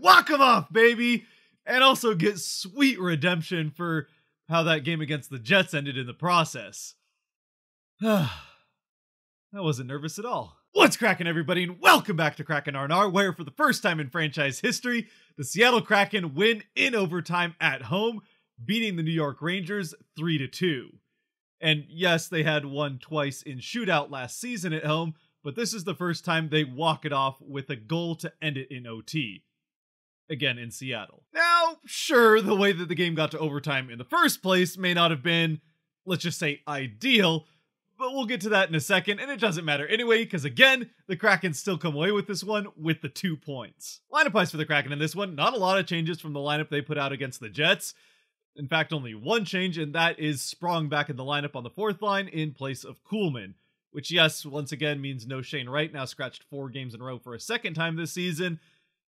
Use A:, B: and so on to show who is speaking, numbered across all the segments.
A: walk him off, baby, and also get sweet redemption for how that game against the Jets ended in the process. I wasn't nervous at all. What's cracking, everybody, and welcome back to Kraken R&R, where for the first time in franchise history, the Seattle Kraken win in overtime at home, beating the New York Rangers 3-2. And yes, they had won twice in shootout last season at home, but this is the first time they walk it off with a goal to end it in OT. Again, in Seattle. Now, sure, the way that the game got to overtime in the first place may not have been, let's just say, ideal, but we'll get to that in a second, and it doesn't matter anyway, because again, the Kraken still come away with this one with the 2 points. Lineup-wise for the Kraken in this one, not a lot of changes from the lineup they put out against the Jets. In fact, only one change, and that is Sprong back in the lineup on the fourth line in place of Kuhlman. Which, yes, once again means no Shane Wright, now scratched 4 games in a row for a second time this season.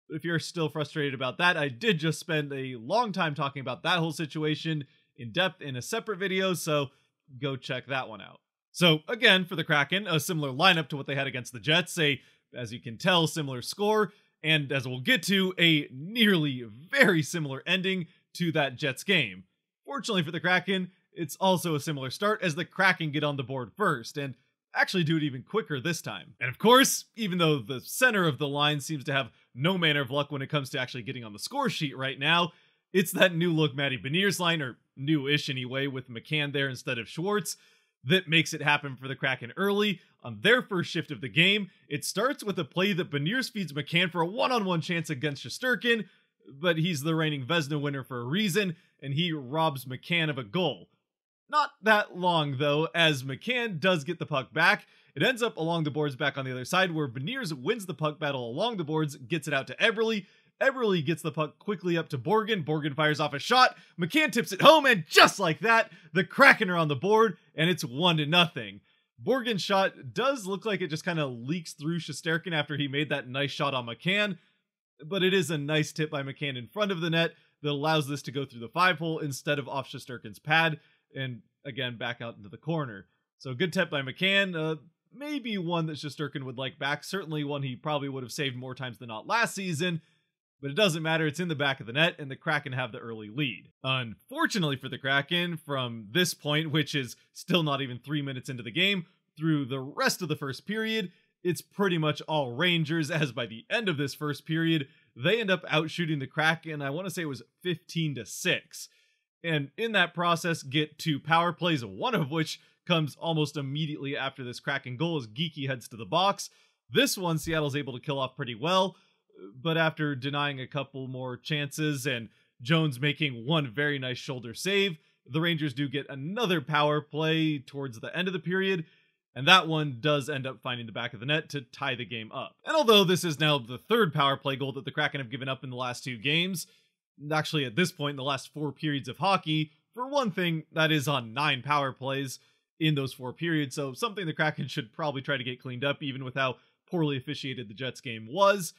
A: But if you're still frustrated about that, I did just spend a long time talking about that whole situation in depth in a separate video, so go check that one out. So, again, for the Kraken, a similar lineup to what they had against the Jets, as you can tell, similar score, and as we'll get to, a nearly very similar ending to that Jets game. Fortunately for the Kraken, it's also a similar start as the Kraken get on the board first, and actually do it even quicker this time. And of course, even though the center of the line seems to have no manner of luck when it comes to actually getting on the score sheet right now, it's that new look Matty Beniers line, or new-ish anyway, with McCann there instead of Schwartz, that makes it happen for the Kraken early. On their first shift of the game, it starts with a play that Beniers feeds McCann for a one-on-one chance against Shesterkin, but he's the reigning Vezina winner for a reason, and he robs McCann of a goal. Not that long, though, as McCann does get the puck back. It ends up along the boards back on the other side, where Beniers wins the puck battle along the boards, gets it out to Eberle. Eberle gets the puck quickly up to Borgen. Borgen fires off a shot. McCann tips it home, and just like that, the Kraken are on the board, and it's 1-0. Borgen's shot does look like it just kind of leaks through Shesterkin after he made that nice shot on McCann, but it is a nice tip by McCann in front of the net that allows this to go through the 5-hole instead of off Shesterkin's pad, and again, back out into the corner. So good tip by McCann, maybe one that Shesterkin would like back, certainly one he probably would have saved more times than not last season, but it doesn't matter, it's in the back of the net, and the Kraken have the early lead. Unfortunately for the Kraken, from this point, which is still not even 3 minutes into the game, through the rest of the first period, it's pretty much all Rangers, as by the end of this first period, they end up outshooting the Kraken, I want to say it was 15-6. And in that process, get 2 power plays, one of which comes almost immediately after this Kraken goal as Geekie heads to the box. This one, Seattle's able to kill off pretty well, but after denying a couple more chances and Jones making one very nice shoulder save, the Rangers do get another power play towards the end of the period, and that one does end up finding the back of the net to tie the game up. And although this is now the 3rd power play goal that the Kraken have given up in the last 2 games, actually at this point in the last 4 periods of hockey, for one thing, that is on 9 power plays in those 4 periods, so something the Kraken should probably try to get cleaned up, even with how poorly officiated the Jets game was.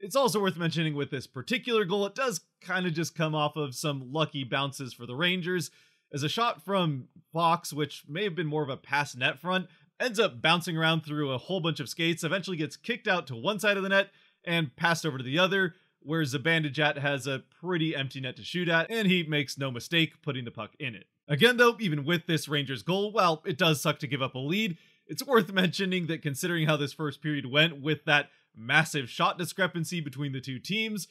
A: It's also worth mentioning with this particular goal, it does kind of just come off of some lucky bounces for the Rangers, as a shot from Fox, which may have been more of a pass net front, ends up bouncing around through a whole bunch of skates, eventually gets kicked out to one side of the net and passed over to the other, where Zibanejad has a pretty empty net to shoot at, and he makes no mistake putting the puck in it. Again, though, even with this Rangers goal, while it does suck to give up a lead, it's worth mentioning that considering how this first period went with that massive shot discrepancy between the 2 teams,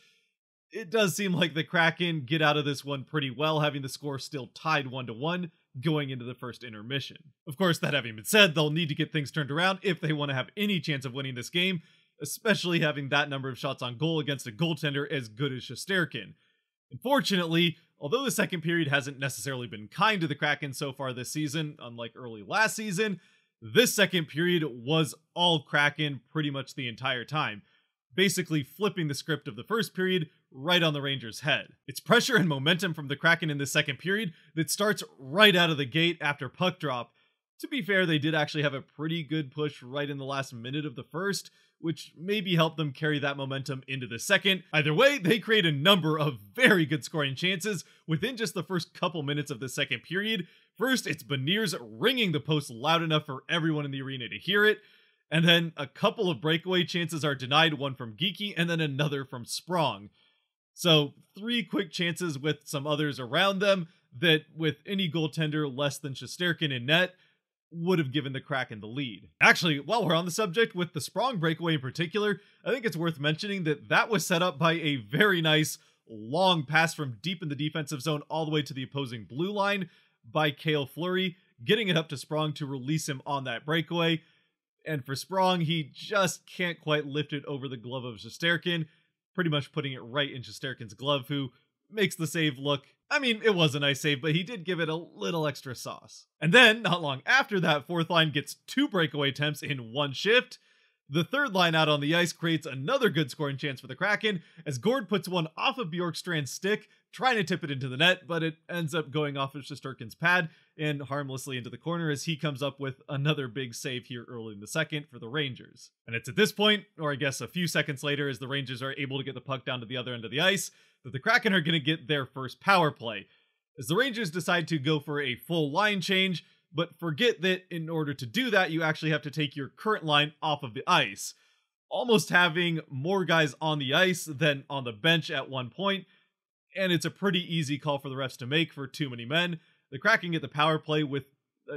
A: it does seem like the Kraken get out of this one pretty well, having the score still tied 1-1 going into the first intermission. Of course, that having been said, they'll need to get things turned around if they want to have any chance of winning this game, especially having that number of shots on goal against a goaltender as good as Shesterkin. Unfortunately, although the second period hasn't necessarily been kind to the Kraken so far this season, unlike early last season, this second period was all Kraken pretty much the entire time, basically flipping the script of the first period right on the Rangers' head. It's pressure and momentum from the Kraken in the second period that starts right out of the gate after puck drop. To be fair, they did actually have a pretty good push right in the last minute of the first, which maybe helped them carry that momentum into the second. Either way, they create a number of very good scoring chances within just the first couple minutes of the second period. First, it's Beniers ringing the post loud enough for everyone in the arena to hear it, and then a couple of breakaway chances are denied, one from Geekie and then another from Sprong. So 3 quick chances with some others around them that, with any goaltender less than Shesterkin in net, would have given the Kraken the lead. Actually, while we're on the subject, with the Sprong breakaway in particular, I think it's worth mentioning that that was set up by a very nice long pass from deep in the defensive zone all the way to the opposing blue line by Cale Fleury, getting it up to Sprong to release him on that breakaway. And for Sprong, he just can't quite lift it over the glove of Shesterkin, pretty much putting it right in Shesterkin's glove, who makes the save look, I mean, it was a nice save, but he did give it a little extra sauce. And then, not long after that, fourth line gets 2 breakaway attempts in one shift. The third line out on the ice creates another good scoring chance for the Kraken, as Gord puts one off of Bjorkstrand's stick, trying to tip it into the net, but it ends up going off of Shesterkin's pad and harmlessly into the corner as he comes up with another big save here early in the second for the Rangers. And it's at this point, or I guess a few seconds later, as the Rangers are able to get the puck down to the other end of the ice, that the Kraken are going to get their first power play, as the Rangers decide to go for a full line change, but forget that in order to do that, you actually have to take your current line off of the ice, almost having more guys on the ice than on the bench at one point, and it's a pretty easy call for the refs to make for too many men. The Kraken get the power play with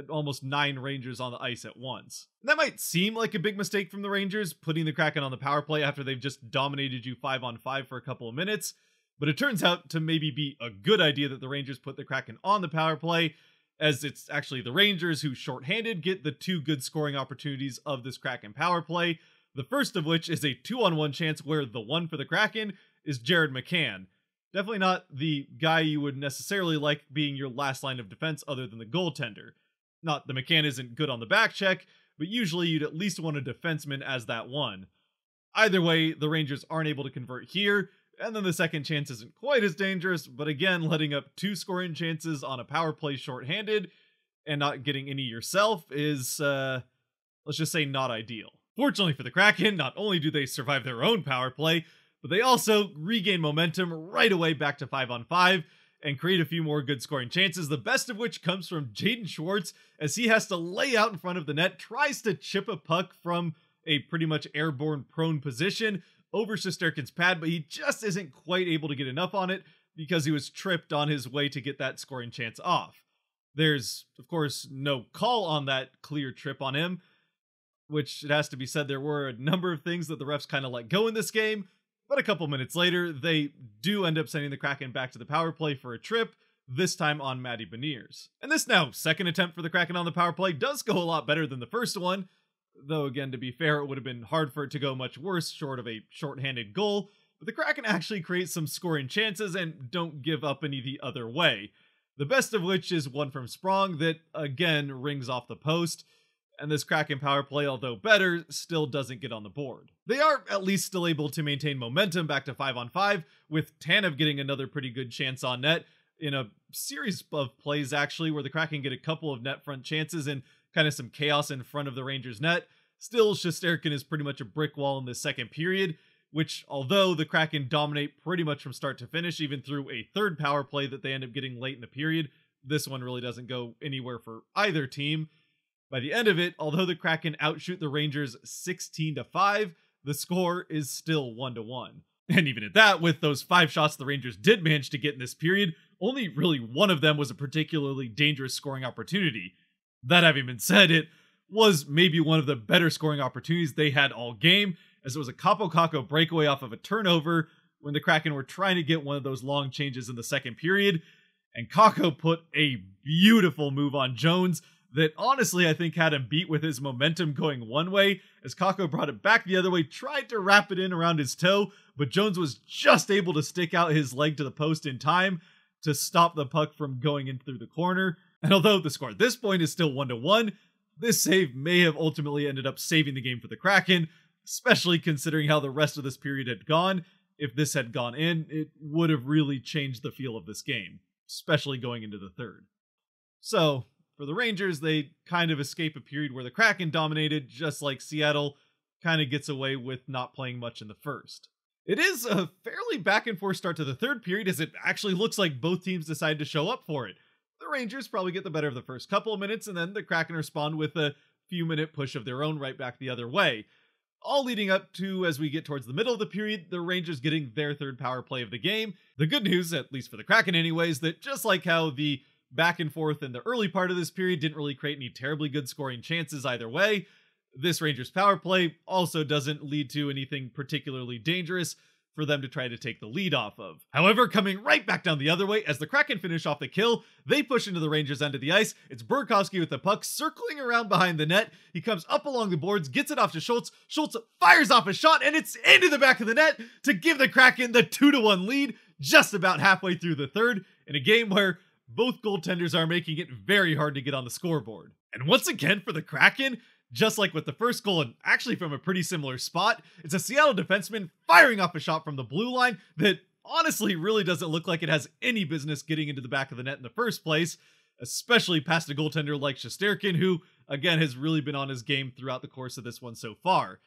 A: almost 9 Rangers on the ice at once. That might seem like a big mistake from the Rangers, putting the Kraken on the power play after they've just dominated you 5-on-5 for a couple of minutes, but it turns out to maybe be a good idea that the Rangers put the Kraken on the power play, as it's actually the Rangers who, shorthanded, get the 2 good scoring opportunities of this Kraken power play, the first of which is a 2-on-1 chance where the one for the Kraken is Jared McCann. Definitely not the guy you would necessarily like being your last line of defense other than the goaltender. Not that McCann isn't good on the back check, but usually you'd at least want a defenseman as that one. Either way, the Rangers aren't able to convert here, and then the second chance isn't quite as dangerous, but again, letting up 2 scoring chances on a power play shorthanded and not getting any yourself is, let's just say, not ideal. Fortunately for the Kraken, not only do they survive their own power play, but they also regain momentum right away back to 5-on-5 and create a few more good scoring chances, the best of which comes from Jaden Schwartz as he has to lay out in front of the net, tries to chip a puck from a pretty much airborne prone position over Shesterkin's pad, but he just isn't quite able to get enough on it because he was tripped on his way to get that scoring chance off. There's, of course, no call on that clear trip on him, which, it has to be said, there were a number of things that the refs kind of let go in this game. But a couple minutes later, they do end up sending the Kraken back to the power play for a trip, this time on Matty Beniers. And this now second attempt for the Kraken on the power play does go a lot better than the first one, though again, to be fair, it would have been hard for it to go much worse short of a shorthanded goal, but the Kraken actually create some scoring chances and don't give up any the other way. The best of which is one from Sprong that, again, rings off the post, and this Kraken power play, although better, still doesn't get on the board. They are at least still able to maintain momentum back to 5-on-5, with Tanev getting another pretty good chance on net in a series of plays, actually, where the Kraken get a couple of net front chances and kind of some chaos in front of the Rangers' net. Still, Shesterkin is pretty much a brick wall in this second period, which, although the Kraken dominate pretty much from start to finish, even through a third power play that they end up getting late in the period, this one really doesn't go anywhere for either team. By the end of it, although the Kraken outshoot the Rangers 16-5, the score is still 1-1. And even at that, with those 5 shots the Rangers did manage to get in this period, only really one of them was a particularly dangerous scoring opportunity. That having been said, it was maybe one of the better scoring opportunities they had all game, as it was a Capo Caco breakaway off of a turnover when the Kraken were trying to get one of those long changes in the second period, and Caco put a beautiful move on Jones that honestly I think had him beat with his momentum going one way, as Caco brought it back the other way, tried to wrap it in around his toe, but Jones was just able to stick out his leg to the post in time to stop the puck from going in through the corner. And although the score at this point is still 1-1, this save may have ultimately ended up saving the game for the Kraken, especially considering how the rest of this period had gone. If this had gone in, it would have really changed the feel of this game, especially going into the third. So, for the Rangers, they kind of escape a period where the Kraken dominated, just like Seattle kind of gets away with not playing much in the first. It is a fairly back and forth start to the third period, as it actually looks like both teams decide to show up for it. The Rangers probably get the better of the first couple of minutes, and then the Kraken respond with a few-minute push of their own right back the other way. all leading up to, as we get towards the middle of the period, the Rangers getting their third power play of the game. The good news, at least for the Kraken anyways, that just like how the back and forth in the early part of this period didn't really create any terribly good scoring chances either way, this Rangers power play also doesn't lead to anything particularly dangerous for them to try to take the lead off of. However, coming right back down the other way, as the Kraken finish off the kill, they push into the Rangers' end of the ice. It's Burakovsky with the puck circling around behind the net. He comes up along the boards, gets it off to Schultz. Schultz fires off a shot, and it's into the back of the net to give the Kraken the 2-1 lead just about halfway through the third, in a game where both goaltenders are making it very hard to get on the scoreboard. And once again for the Kraken, just like with the first goal, and actually from a pretty similar spot, it's a Seattle defenseman firing off a shot from the blue line that honestly really doesn't look like it has any business getting into the back of the net in the first place, especially past a goaltender like Shesterkin, who, again, has really been on his game throughout the course of this one so far.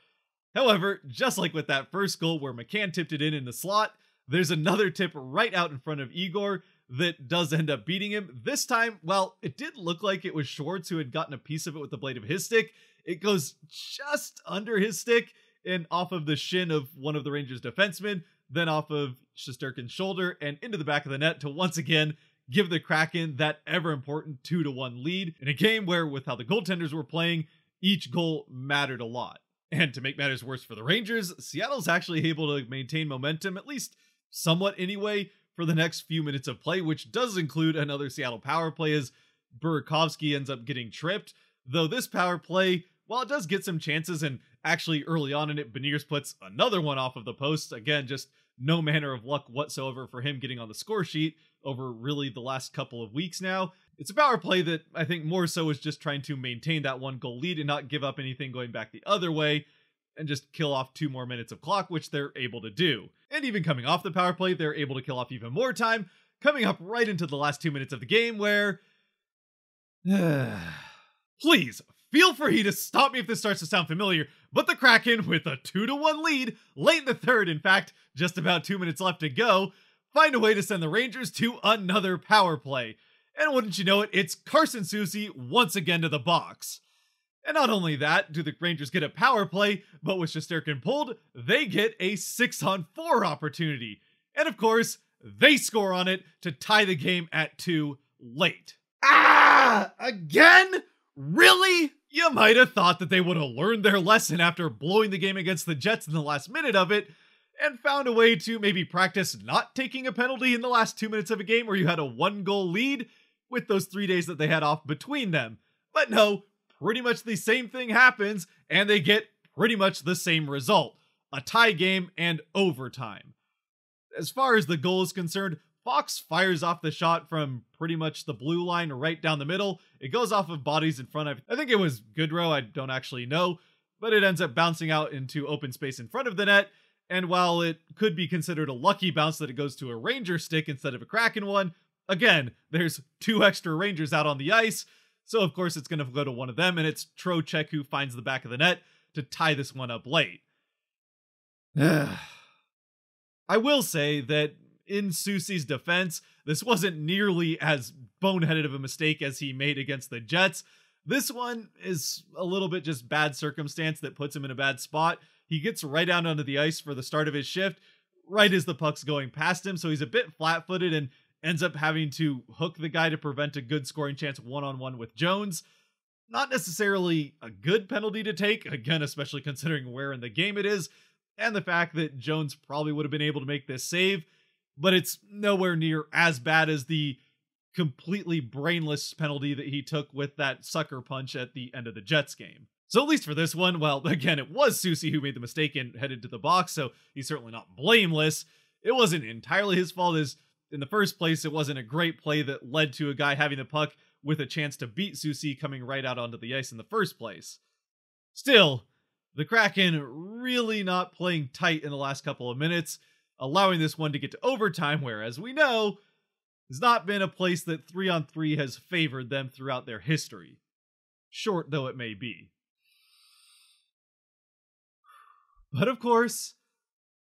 A: However, just like with that first goal where McCann tipped it in the slot, there's another tip right out in front of Igor that does end up beating him. This time, well, it did look like it was Schwartz who had gotten a piece of it with the blade of his stick. It goes just under his stick and off of the shin of one of the Rangers defensemen, then off of Shesterkin's shoulder and into the back of the net to once again give the Kraken that ever-important 2-1 lead in a game where, with how the goaltenders were playing, each goal mattered a lot. And to make matters worse for the Rangers, Seattle's actually able to maintain momentum, at least somewhat anyway, for the next few minutes of play, which does include another Seattle power play as Burakovsky ends up getting tripped. Though this power play, while it does get some chances, and actually early on in it, Beniers puts another one off of the post. Again, just no manner of luck whatsoever for him getting on the score sheet over really the last couple of weeks now. It's a power play that I think more so is just trying to maintain that 1-goal lead and not give up anything going back the other way, and just kill off 2 more minutes of clock, which they're able to do. And even coming off the power play, they're able to kill off even more time, coming up right into the last 2 minutes of the game where... Please, feel free to stop me if this starts to sound familiar, but the Kraken, with a 2-1 lead, late in the third, in fact, just about 2 minutes left to go, find a way to send the Rangers to another power play. And wouldn't you know it, it's Carson Soucy once again to the box. And not only that do the Rangers get a power play, but with Shesterkin pulled, they get a 6-on-4 opportunity. And of course, they score on it to tie the game at 2 late. Again? Really? You might have thought that they would have learned their lesson after blowing the game against the Jets in the last minute of it, and found a way to maybe practice not taking a penalty in the last 2 minutes of a game where you had a 1-goal lead with those 3 days that they had off between them. But no, pretty much the same thing happens, and they get pretty much the same result. A tie game and overtime. As far as the goal is concerned, Fox fires off the shot from pretty much the blue line right down the middle. It goes off of bodies in front of, I think it was Goodrow, I don't actually know, but it ends up bouncing out into open space in front of the net. And while it could be considered a lucky bounce that it goes to a Ranger stick instead of a Kraken one, again, there's 2 extra Rangers out on the ice, so of course it's going to go to one of them, and it's Trocheck who finds the back of the net to tie this one up late. I will say that in Soucy's defense, this wasn't nearly as boneheaded of a mistake as he made against the Jets. This one is a little bit just bad circumstance that puts him in a bad spot. He gets right out onto the ice for the start of his shift, right as the puck's going past him, so he's a bit flat-footed and ends up having to hook the guy to prevent a good scoring chance one-on-one with Jones. Not necessarily a good penalty to take, again, especially considering where in the game it is, and the fact that Jones probably would have been able to make this save, but it's nowhere near as bad as the completely brainless penalty that he took with that sucker punch at the end of the Jets game. So at least for this one, well, again, it was Soucy who made the mistake and headed to the box, so he's certainly not blameless. It wasn't entirely his fault, as in the first place, it wasn't a great play that led to a guy having the puck with a chance to beat Soucy coming right out onto the ice in the first place. Still, the Kraken really not playing tight in the last couple of minutes, allowing this one to get to overtime, where, as we know, has not been a place that 3-on-3 has favored them throughout their history. Short though it may be. But of course,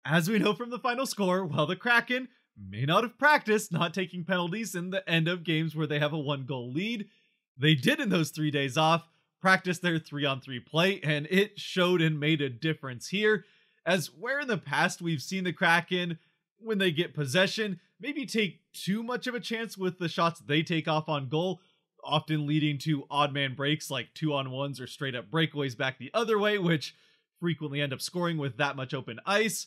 A: as we know from the final score, while the Kraken may not have practiced not taking penalties in the end of games where they have a 1-goal lead, they did in those 3 days off practiced their 3-on-3 play, and it showed and made a difference here, as where in the past we've seen the Kraken, when they get possession, maybe take too much of a chance with the shots they take off on goal, often leading to odd man breaks like 2-on-1s or straight up breakaways back the other way, which frequently end up scoring with that much open ice.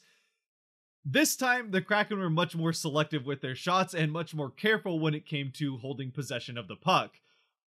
A: This time, the Kraken were much more selective with their shots and much more careful when it came to holding possession of the puck.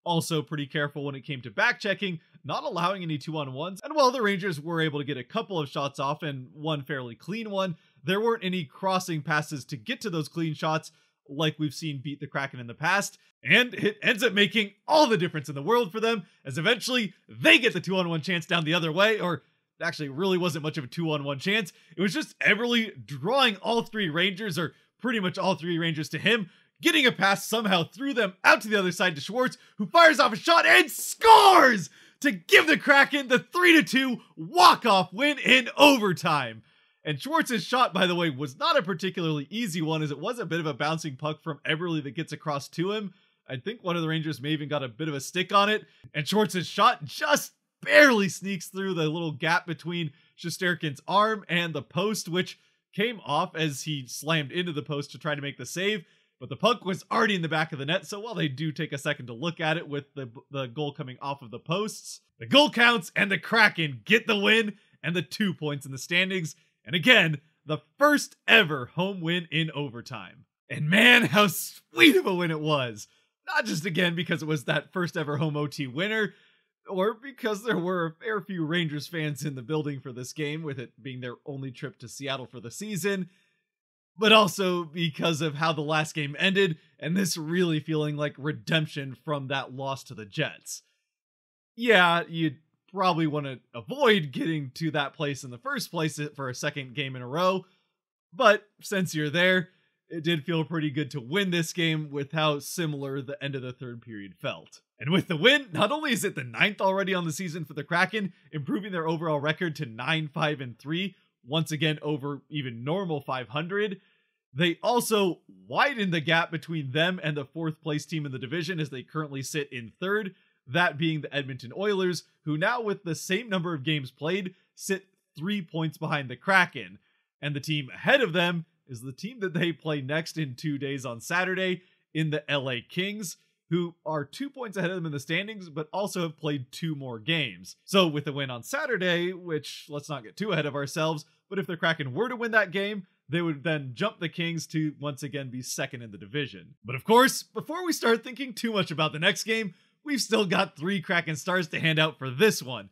A: Also pretty careful when it came to back-checking, not allowing any 2-on-1s, and while the Rangers were able to get a couple of shots off and one fairly clean one, there weren't any crossing passes to get to those clean shots like we've seen beat the Kraken in the past, and it ends up making all the difference in the world for them, as eventually they get the 2-on-1 chance down the other way, or actually really wasn't much of a 2-on-1 chance. It was just Eberle drawing all three Rangers, or pretty much all three Rangers, to him, getting a pass somehow through them out to the other side to Schwartz, who fires off a shot and scores to give the Kraken the 3-2 walk-off win in overtime. And Schwartz's shot, by the way, was not a particularly easy one, as it was a bit of a bouncing puck from Eberle that gets across to him. I think one of the Rangers may even got a bit of a stick on it, and Schwartz's shot just barely sneaks through the little gap between Shesterkin's arm and the post, which came off as he slammed into the post to try to make the save, but the puck was already in the back of the net, so while they do take a second to look at it with the goal coming off of the posts, the goal counts and the Kraken get the win and the 2 points in the standings, and again, the first ever home win in overtime. And man, how sweet of a win it was! Not just again because it was that first ever home OT winner, or because there were a fair few Rangers fans in the building for this game, with it being their only trip to Seattle for the season, but also because of how the last game ended, and this really feeling like redemption from that loss to the Jets. Yeah, you'd probably want to avoid getting to that place in the first place for a second game in a row, but since you're there, it did feel pretty good to win this game with how similar the end of the third period felt. And with the win, not only is it the 9th already on the season for the Kraken, improving their overall record to 9-5-3, once again over even normal 500, they also widened the gap between them and the 4th place team in the division, as they currently sit in 3rd, that being the Edmonton Oilers, who now with the same number of games played, sit 3 points behind the Kraken. And the team ahead of them is the team that they play next in 2 days on Saturday in the LA Kings, who are 2 points ahead of them in the standings, but also have played 2 more games. So with the win on Saturday, which let's not get too ahead of ourselves, but if the Kraken were to win that game, they would then jump the Kings to once again be 2nd in the division. But of course, before we start thinking too much about the next game, we've still got 3 Kraken stars to hand out for this one.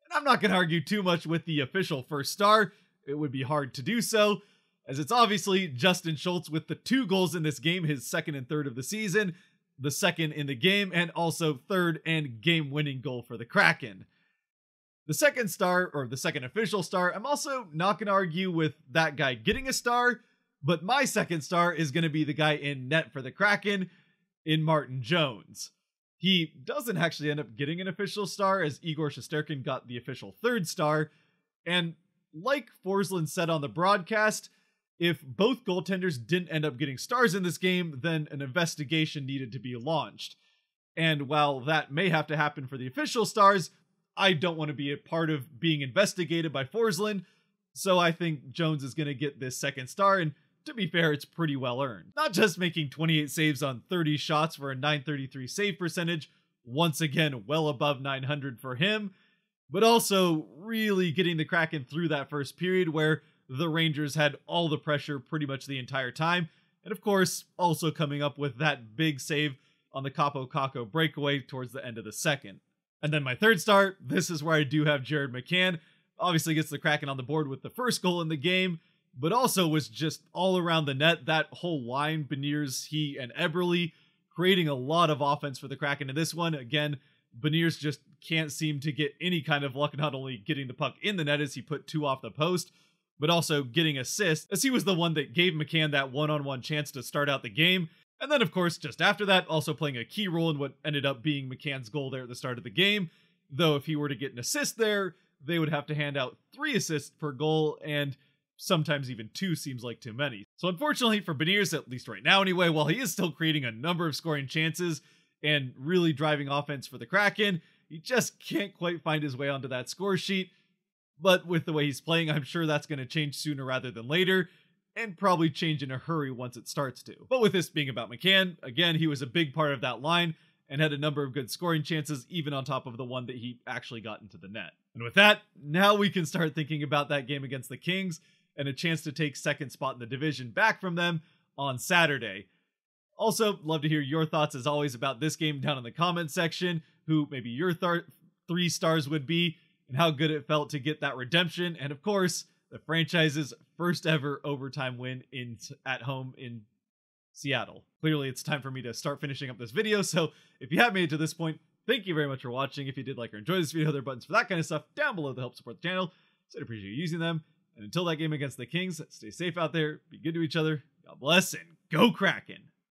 A: And I'm not going to argue too much with the official first star. It would be hard to do so, as it's obviously Justin Schultz with the 2 goals in this game, his 2nd and 3rd of the season, the 2nd in the game, and also 3rd and game-winning goal for the Kraken. The second star, or the second official star, I'm also not going to argue with that guy getting a star, but my second star is going to be the guy in net for the Kraken, in Martin Jones. He doesn't actually end up getting an official star, as Igor Shesterkin got the official 3rd star, and like Forsland said on the broadcast, if both goaltenders didn't end up getting stars in this game, then an investigation needed to be launched. And while that may have to happen for the official stars, I don't want to be a part of being investigated by Forsland, so I think Jones is going to get this 2nd star, and to be fair, it's pretty well earned. Not just making 28 saves on 30 shots for a .933 save percentage, once again well above 900 for him, but also really getting the Kraken through that first period where the Rangers had all the pressure pretty much the entire time, and of course, also coming up with that big save on the Capo Caco breakaway towards the end of the second. And then my 3rd star, this is where I do have Jared McCann. Obviously gets the Kraken on the board with the first goal in the game, but also was just all around the net. That whole line, Beniers, he, and Eberle, creating a lot of offense for the Kraken in this one. Again, Beniers just can't seem to get any kind of luck, not only getting the puck in the net as he put 2 off the post, but also getting assists, as he was the one that gave McCann that one-on-one chance to start out the game. And then, of course, just after that, also playing a key role in what ended up being McCann's goal there at the start of the game. Though if he were to get an assist there, they would have to hand out 3 assists per goal, and sometimes even 2 seems like too many. So unfortunately for Beniers, at least right now anyway, while he is still creating a number of scoring chances and really driving offense for the Kraken, He just can't quite find his way onto that score sheet. But with the way he's playing, I'm sure that's going to change sooner rather than later, and probably change in a hurry once it starts to. But with this being about McCann, again, he was a big part of that line and had a number of good scoring chances, even on top of the one that he actually got into the net. And with that, now we can start thinking about that game against the Kings and a chance to take second spot in the division back from them on Saturday. Also, love to hear your thoughts as always about this game down in the comments section, who maybe your 3 stars would be, and how good it felt to get that redemption, and of course, the franchise's first ever overtime win at home in Seattle. Clearly, it's time for me to start finishing up this video, so if you have made it to this point, thank you very much for watching. If you did like or enjoy this video, there are buttons for that kind of stuff down below to help support the channel, so I'd appreciate you using them. And until that game against the Kings, stay safe out there, be good to each other, God bless, and go Kraken!